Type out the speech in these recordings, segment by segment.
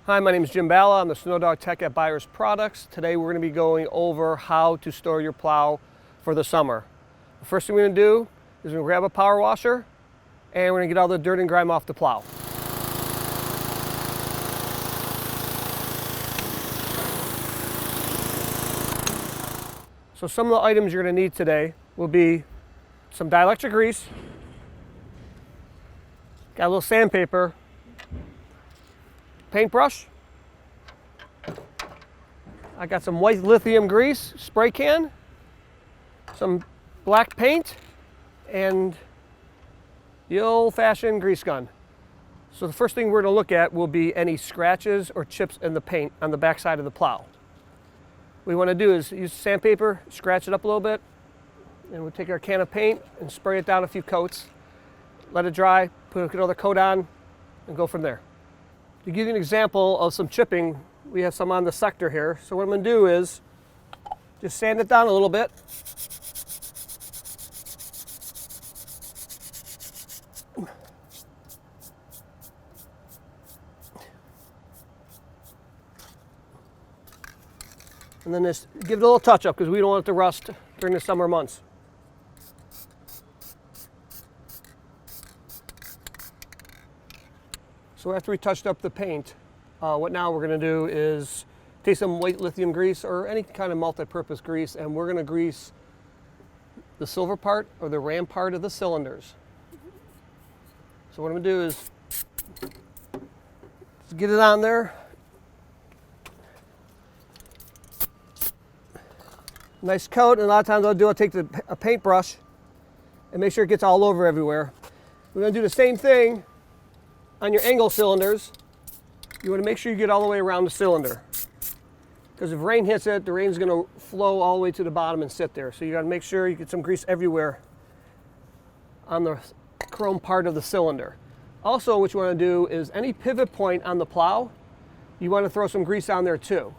Hi, my name is Jim Balla. I'm the SnowDogg Tech at Buyers Products. Today we're going to be going over how to store your plow for the summer. The first thing we're going to do is we're going to grab a power washer and we're going to get all the dirt and grime off the plow. So some of the items you're going to need today will be some dielectric grease, got a little sandpaper, paintbrush, I got some white lithium grease spray can, some black paint, and the old-fashioned grease gun. So the first thing we're going to look at will be any scratches or chips in the paint on the back side of the plow. What we want to do is use sandpaper, scratch it up a little bit, and we'll take our can of paint and spray it down a few coats, let it dry, put another coat on, and go from there. To give you an example of some chipping, we have some on the sector here. So what I'm going to do is just sand it down a little bit. And then just give it a little touch up because we don't want it to rust during the summer months. So after we touched up the paint, what now we're going to do is take some white lithium grease or any kind of multi-purpose grease, and we're going to grease the silver part or the ram part of the cylinders. So what I'm going to do is just get it on there. Nice coat, and a lot of times I'll take a paintbrush and make sure it gets all over everywhere. We're going to do the same thing on your angle cylinders. You want to make sure you get all the way around the cylinder, because if rain hits it, the rain's going to flow all the way to the bottom and sit there. So you got to make sure you get some grease everywhere on the chrome part of the cylinder. Also, what you want to do is any pivot point on the plow, you want to throw some grease on there too.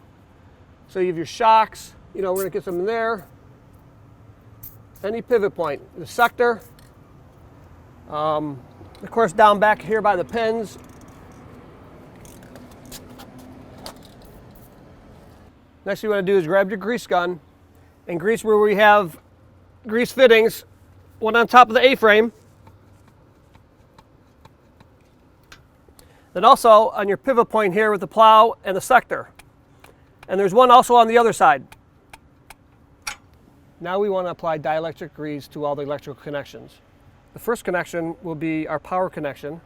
So you have your shocks, we're going to get some in there. Any pivot point, the sector, of course down back here by the pins. Next thing you want to do is grab your grease gun and grease where we have grease fittings, one on top of the A-frame. Then also on your pivot point here with the plow and the sector. And there's one also on the other side. Now we want to apply dielectric grease to all the electrical connections. The first connection will be our power connection.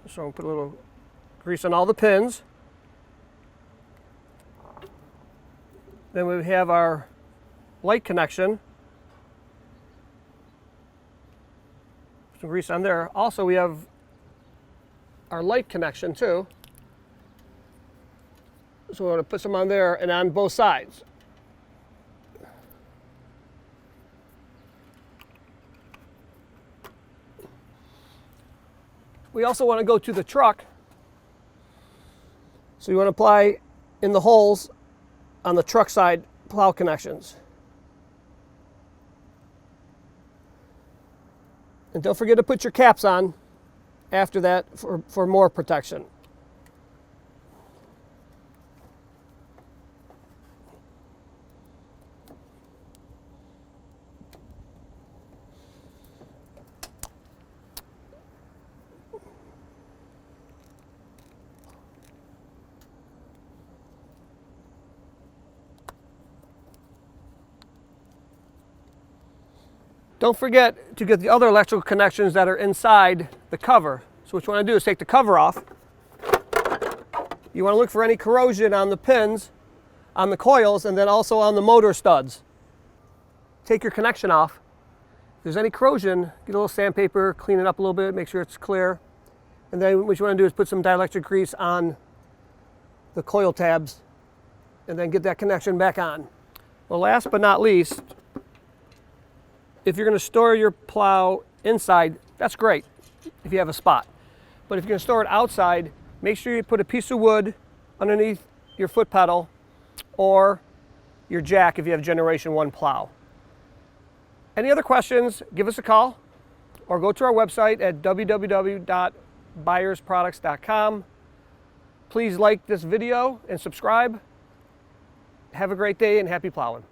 So I'm going to put a little grease on all the pins. Then we have our light connection. Some grease on there. Also we have our light connection too. So we're going to put some on there and on both sides. We also want to go to the truck. So you want to apply in the holes on the truck side plow connections. And don't forget to put your caps on after that for more protection. Don't forget to get the other electrical connections that are inside the cover. So what you want to do is take the cover off. You want to look for any corrosion on the pins, on the coils, and then also on the motor studs. Take your connection off. If there's any corrosion, get a little sandpaper, clean it up a little bit, make sure it's clear. And then what you want to do is put some dielectric grease on the coil tabs and then get that connection back on. Well, last but not least, if you're going to store your plow inside, that's great if you have a spot. But if you're going to store it outside, make sure you put a piece of wood underneath your foot pedal or your jack if you have Generation 1 plow. Any other questions, give us a call or go to our website at www.buyerspoducts.com. buyersproducts.com. Please like this video and subscribe. Have a great day and happy plowing.